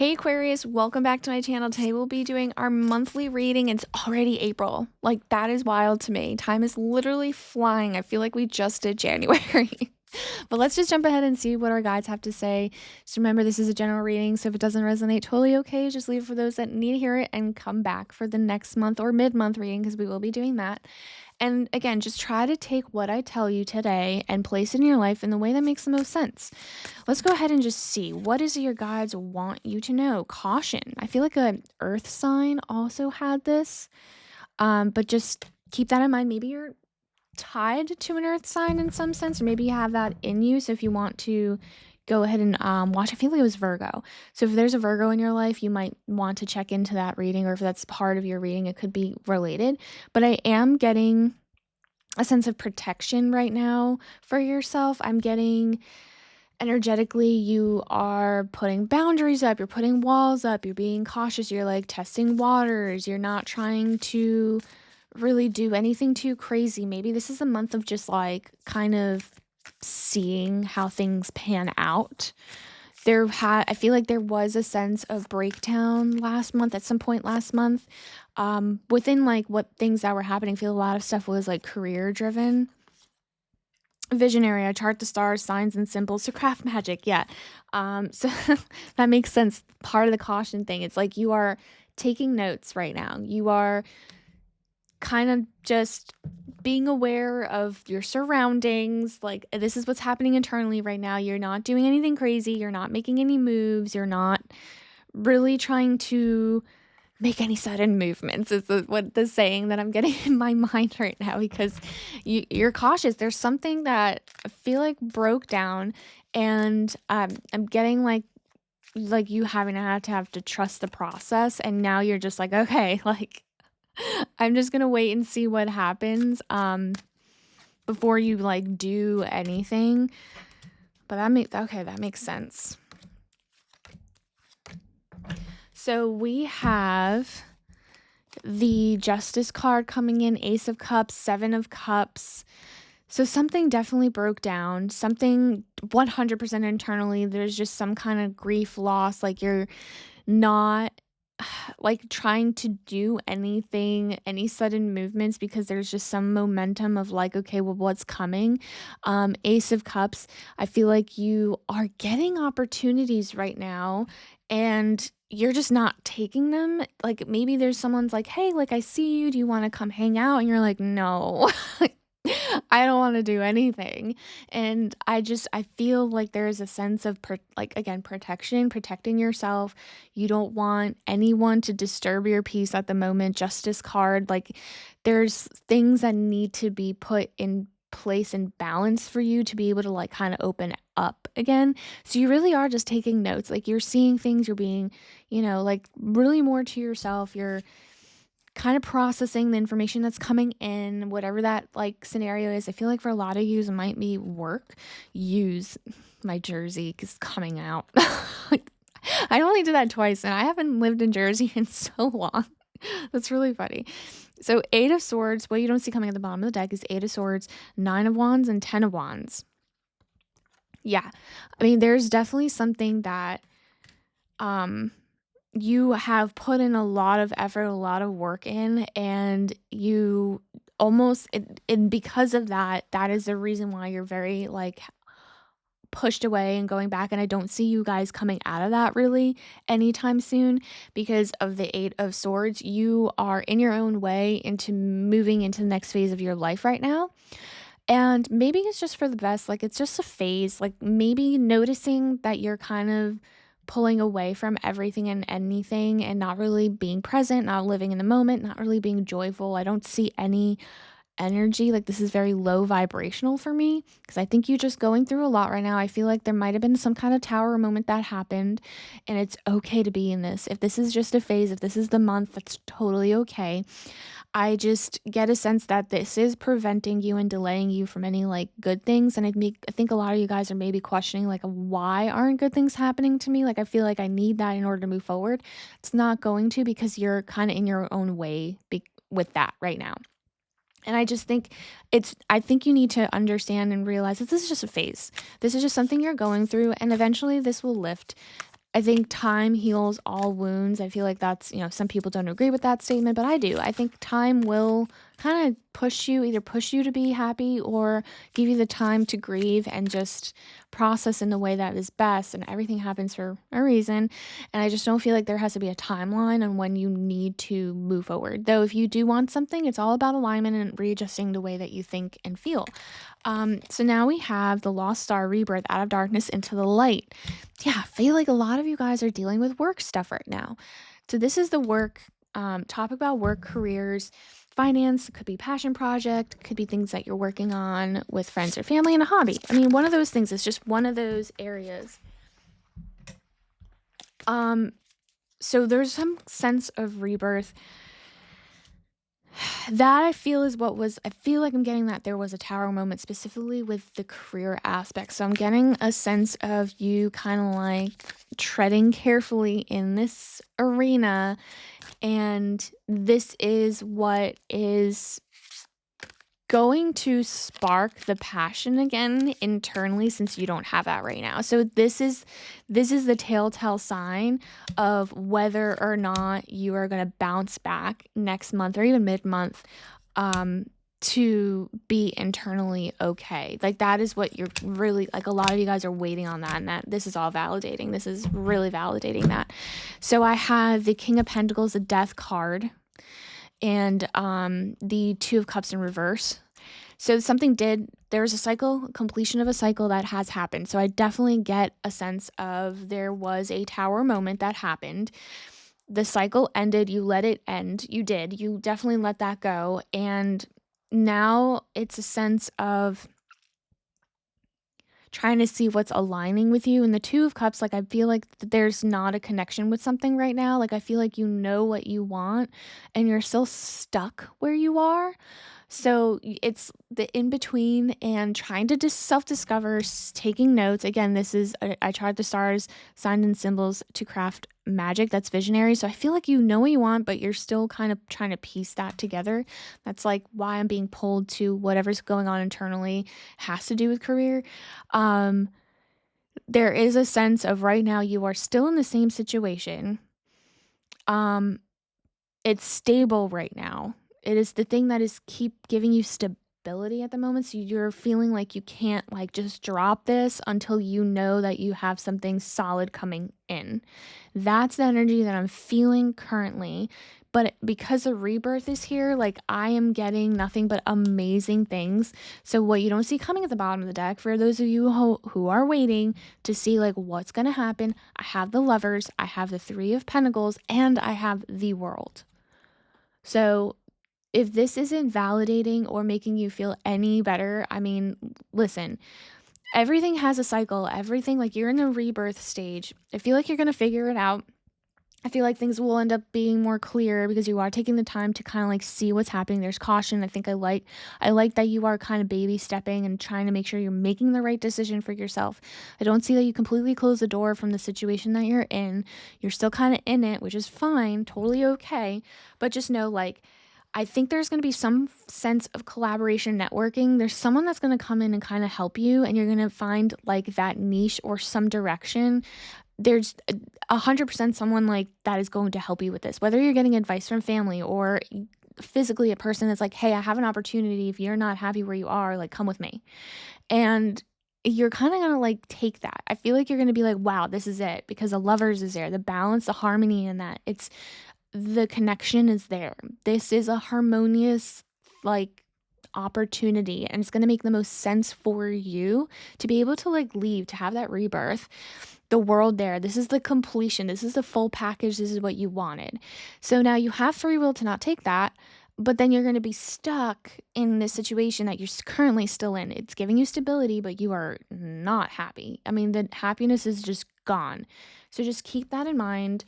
Hey Aquarius, welcome back to my channel. Today we'll be doing our monthly reading. It's already April. Like, that is wild to me. Time is literally flying. I feel like we just did January. But let's just jump ahead and see what our guides have to say. Just remember, this is a general reading, so if it doesn't resonate, totally okay. Just leave it for those that need to hear it and come back for the next month or mid-month reading, because we will be doing that. And again, just try to take what I tell you today and place it in your life in the way that makes the most sense. Let's go ahead and just see, what is it your guides want you to know? Caution. I feel like a earth sign also had this, but just keep that in mind. Maybe you're tied to an earth sign in some sense, or maybe you have that in you. So if you want to go ahead and watch, I feel like it was Virgo. So if there's a Virgo in your life, you might want to check into that reading, or if that's part of your reading, it could be related. But I am getting a sense of protection right now for yourself. I'm getting energetically, you are putting boundaries up, you're putting walls up, you're being cautious, you're like testing waters, you're not trying to really do anything too crazy. Maybe this is a month of just like kind of seeing how things pan out. I feel like there was a sense of breakdown last month, at some point last month. Within like what things that were happening, I feel a lot of stuff was like career driven. Visionary, I chart the stars, signs and symbols to craft magic. Yeah. So that makes sense. Part of the caution thing, it's like you are taking notes right now. You are kind of just being aware of your surroundings. Like, this is what's happening internally right now. You're not doing anything crazy. You're not making any moves. You're not really trying to make any sudden movements, is what the saying that I'm getting in my mind right now, because you're cautious. There's something that I feel like broke down, and I'm getting like you having to have to trust the process, and now you're just like, okay, like, I'm just gonna wait and see what happens before you like do anything. But that makes sense. So we have the Justice card coming in, Ace of Cups, Seven of Cups. So something definitely broke down, something 100% internally. There's just some kind of grief, loss, like you're not like trying to do anything, any sudden movements, because there's just some momentum of like, okay, well, what's coming? Ace of Cups, I feel like you are getting opportunities right now, and you're just not taking them. Like, maybe there's someone's like, hey, like, I see you, do you want to come hang out? And you're like, no. I don't want to do anything. And I feel like there is a sense of like, again, protecting yourself. You don't want anyone to disturb your peace at the moment. Justice card, like, there's things that need to be put in place and balance for you to be able to like kind of open up again. So you really are just taking notes. Like, you're seeing things, you're being, like, really more to yourself. You're kind of processing the information that's coming in, whatever that like scenario is. I feel like for a lot of you, it might be work. Use my Jersey is coming out. I only did that twice, and I haven't lived in Jersey in so long. That's really funny. So, Eight of Swords, what you don't see coming at the bottom of the deck is Eight of Swords, Nine of Wands, and 10 of Wands. Yeah. I mean, there's definitely something that you have put in a lot of effort, a lot of work in, and you almost, and because of that, that is the reason why you're very like pushed away and going back. And I don't see you guys coming out of that really anytime soon, because of the Eight of Swords. You are in your own way into moving into the next phase of your life right now. And maybe it's just for the best. Like, it's just a phase. Like, maybe noticing that you're kind of pulling away from everything and anything, and not really being present, not living in the moment, not really being joyful. I don't see any energy. Like, this is very low vibrational for me, because I think you're just going through a lot right now. I feel like there might have been some kind of tower moment that happened, and it's okay to be in this. If this is just a phase, if this is the month, that's totally okay. I just get a sense that this is preventing you and delaying you from any like good things. And I think a lot of you guys are maybe questioning, like, why aren't good things happening to me? Like, I feel like I need that in order to move forward. It's not going to, because you're kind of in your own way with that right now. And I just think I think you need to understand and realize that this is just a phase. This is just something you're going through, and eventually this will lift. I think time heals all wounds. I feel like that's, some people don't agree with that statement, but I do. I think time will kind of either push you to be happy or give you the time to grieve and just process in the way that is best. And everything happens for a reason. And I just don't feel like there has to be a timeline on when you need to move forward. Though, if you do want something, it's all about alignment and readjusting the way that you think and feel. So now we have the lost star rebirth out of darkness into the light. Yeah, I feel like a lot of you guys are dealing with work stuff right now. So this is the work topic about work, careers, finance. Could be passion project, could be things that you're working on with friends or family, and a hobby. I mean, one of those things is just one of those areas. So there's some sense of rebirth that I feel is I feel like I'm getting that there was a tower moment specifically with the career aspect. So I'm getting a sense of you kind of like treading carefully in this arena. And this is what is going to spark the passion again internally, since you don't have that right now. So this is the telltale sign of whether or not you are going to bounce back next month or even mid-month to be internally okay. Like, that is what you're really, like, a lot of you guys are waiting on that, and that this is all validating. This is really validating that. So I have the King of Pentacles, the Death card, and the Two of Cups in reverse. So there was a cycle, completion of a cycle that has happened. So I definitely get a sense of there was a tower moment that happened. The cycle ended, you let it end. You definitely let that go. And now it's a sense of trying to see what's aligning with you. And the Two of Cups, like, I feel like there's not a connection with something right now. Like, I feel like you know what you want and you're still stuck where you are. So it's the in between and trying to just self-discover, taking notes. Again, I chart the stars, signs and symbols to craft magic that's visionary. So I feel like you know what you want, but you're still kind of trying to piece that together. That's like why I'm being pulled to whatever's going on internally has to do with career. There is a sense of right now you are still in the same situation. It's stable right now. It is the thing that is keep giving you stability at the moment. So you're feeling like you can't like just drop this until you know that you have something solid coming in. That's the energy that I'm feeling currently. But because the rebirth is here, like, I am getting nothing but amazing things. So what you don't see coming at the bottom of the deck, for those of you who are waiting to see like what's going to happen, I have the Lovers, I have the Three of Pentacles, and I have the World. So if this isn't validating or making you feel any better, I mean, listen, everything has a cycle. Everything, like, you're in the rebirth stage. I feel like you're going to figure it out. I feel like things will end up being more clear because you are taking the time to kind of like see what's happening. There's caution. I think I like that you are kind of baby stepping and trying to make sure you're making the right decision for yourself. I don't see that you completely close the door from the situation that you're in. You're still kind of in it, which is fine, totally okay. But just know, like, I think there's going to be some sense of collaboration, networking. There's someone that's going to come in and kind of help you, and you're going to find like that niche or some direction. There's 100% someone like that is going to help you with this, whether you're getting advice from family or physically a person that's like, hey, I have an opportunity. If you're not happy where you are, like, come with me. And you're kind of going to like take that. I feel like you're going to be like, wow, this is it, because the Lovers is there, the balance, the harmony in that. The connection is there. This is a harmonious, like, opportunity, and it's going to make the most sense for you to be able to like leave, to have that rebirth, the World there. This is the completion. This is the full package. This is what you wanted. So now you have free will to not take that, but then you're going to be stuck in this situation that you're currently still in. It's giving you stability, but you are not happy. I mean, the happiness is just gone. So just keep that in mind.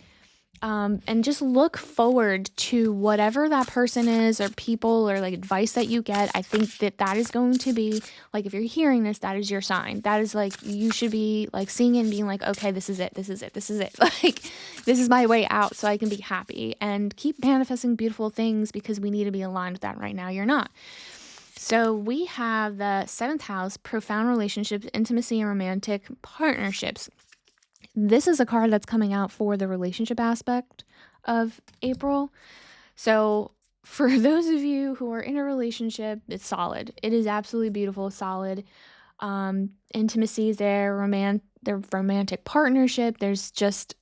And just look forward to whatever that person is or people or like advice that you get. I think that is going to be like, if you're hearing this, that is your sign. That is like, you should be like seeing it and being like, okay, this is it. This is it. This is it. Like, this is my way out so I can be happy, and keep manifesting beautiful things, because we need to be aligned with that right now. You're not. So we have the 7th house, profound relationships, intimacy, and romantic partnerships. this is a card that's coming out for the relationship aspect of April. So for those of you who are in a relationship, it's solid. It is absolutely beautiful, solid. Intimacy is there, their romantic partnership. There's just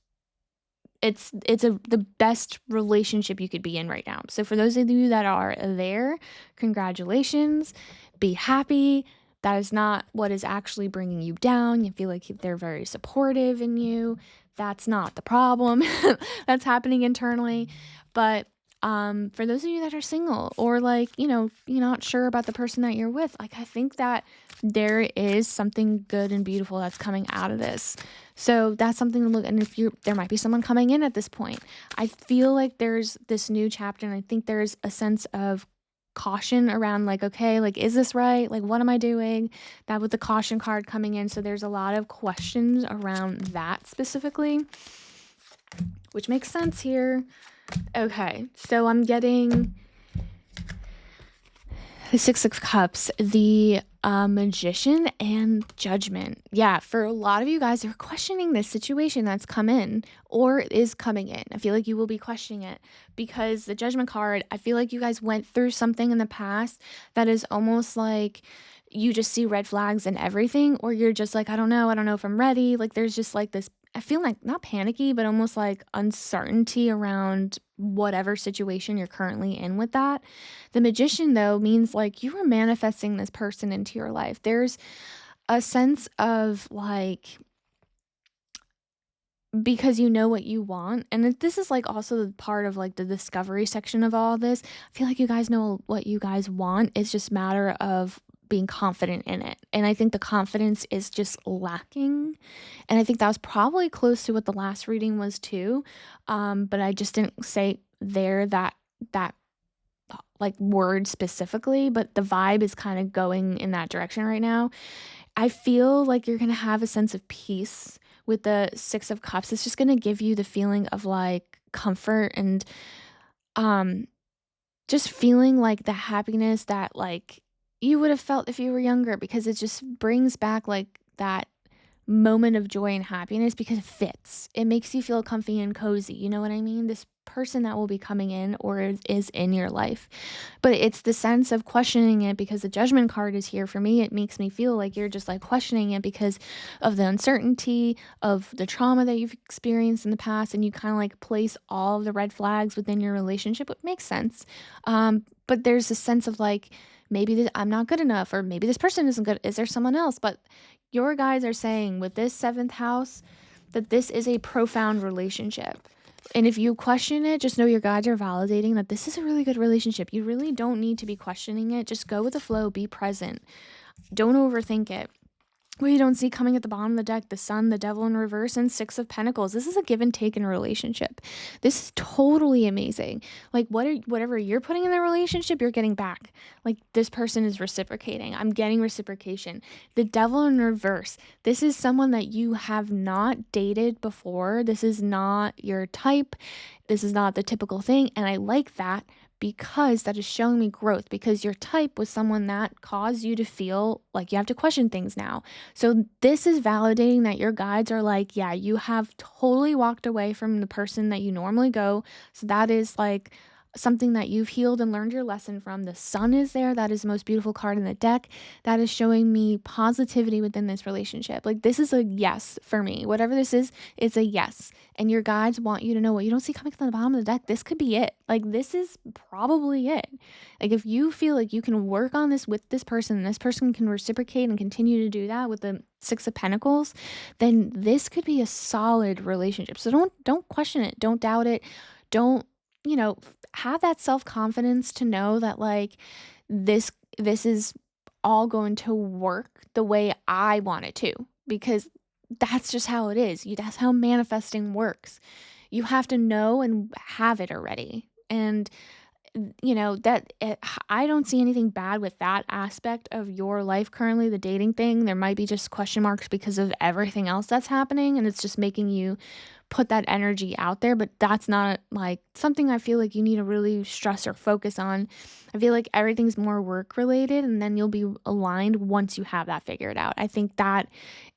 the best relationship you could be in right now. So for those of you that are there, congratulations. Be happy. That is not what is actually bringing you down. You feel like they're very supportive in you. That's not the problem. That's happening internally. But for those of you that are single, or like, you're not sure about the person that you're with, like, I think that there is something good and beautiful that's coming out of this. So that's something to look. And there might be someone coming in at this point. I feel like there's this new chapter, and I think there's a sense of caution around, like, okay, like, is this right? Like, what am I doing? That with the caution card coming in. So there's a lot of questions around that specifically, which makes sense here. Okay, so I'm getting the Six of Cups, the Magician, and Judgment. Yeah, for a lot of you guys, you're questioning this situation that's come in or is coming in. I feel like you will be questioning it because the Judgment card, I feel like you guys went through something in the past that is almost like you just see red flags in everything, or you're just like, I don't know if I'm ready. Like, there's just like this, I feel like not panicky, but almost like uncertainty around whatever situation you're currently in with that. The Magician, though, means like you are manifesting this person into your life. There's a sense of like, because you know what you want. And this is like also the part of like the discovery section of all this. I feel like you guys know what you guys want. It's just a matter of being confident in it. And I think the confidence is just lacking. And I think that was probably close to what the last reading was too. But I just didn't say there that like word specifically, but the vibe is kind of going in that direction right now. I feel like you're going to have a sense of peace with the Six of Cups. It's just going to give you the feeling of like comfort and just feeling like the happiness that like you would have felt if you were younger, because it just brings back like that moment of joy and happiness because it fits. It makes you feel comfy and cozy. You know what I mean? This person that will be coming in or is in your life. But it's the sense of questioning it because the Judgment card is here for me. It makes me feel like you're just like questioning it because of the uncertainty of the trauma that you've experienced in the past, and you kind of like place all of the red flags within your relationship. It makes sense. But there's a sense of like, maybe I'm not good enough, or maybe this person isn't good. Is there someone else? But your guys are saying with this 7th house that this is a profound relationship. And if you question it, just know your guides are validating that this is a really good relationship. You really don't need to be questioning it. Just go with the flow, be present. Don't overthink it. What you don't see coming at the bottom of the deck, the Sun, the Devil in reverse, and 6 of Pentacles. This is a give and take in a relationship. This is totally amazing. Like whatever you're putting in the relationship, you're getting back. Like this person is reciprocating. I'm getting reciprocation. The Devil in reverse. This is someone that you have not dated before. This is not your type. This is not the typical thing. And I like that, because that is showing me growth, because your type was someone that caused you to feel like you have to question things now. So this is validating that your guides are like, yeah, you have totally walked away from the person that you normally go. So that is like something that you've healed and learned your lesson from. The Sun is there. That is the most beautiful card in the deck. That is showing me positivity within this relationship. Like this is a yes for me. Whatever this is, it's a yes. And your guides want you to know what you don't see coming from the bottom of the deck. This could be it. Like this is probably it. Like if you feel like you can work on this with this person, and this person can reciprocate and continue to do that with the 6 of Pentacles, then this could be a solid relationship. So don't question it. Don't doubt it. Don't, have that self-confidence to know that like this is all going to work the way I want it to, because that's just how it is. That's how manifesting works. You have to know and have it already. And I don't see anything bad with that aspect of your life currently, the dating thing. There might be just question marks because of everything else that's happening, and it's just making you put that energy out there, but that's not like something I feel like you need to really stress or focus on. I feel like everything's more work related, and then you'll be aligned once you have that figured out. I think that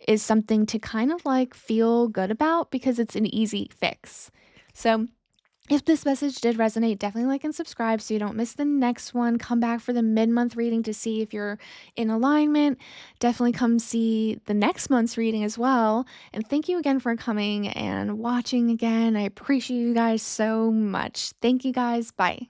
is something to kind of like feel good about because it's an easy fix. So, if this message did resonate, definitely like and subscribe so you don't miss the next one. Come back for the mid month reading to see if you're in alignment. Definitely come see the next month's reading as well. And thank you again for coming and watching again. I appreciate you guys so much. Thank you guys. Bye.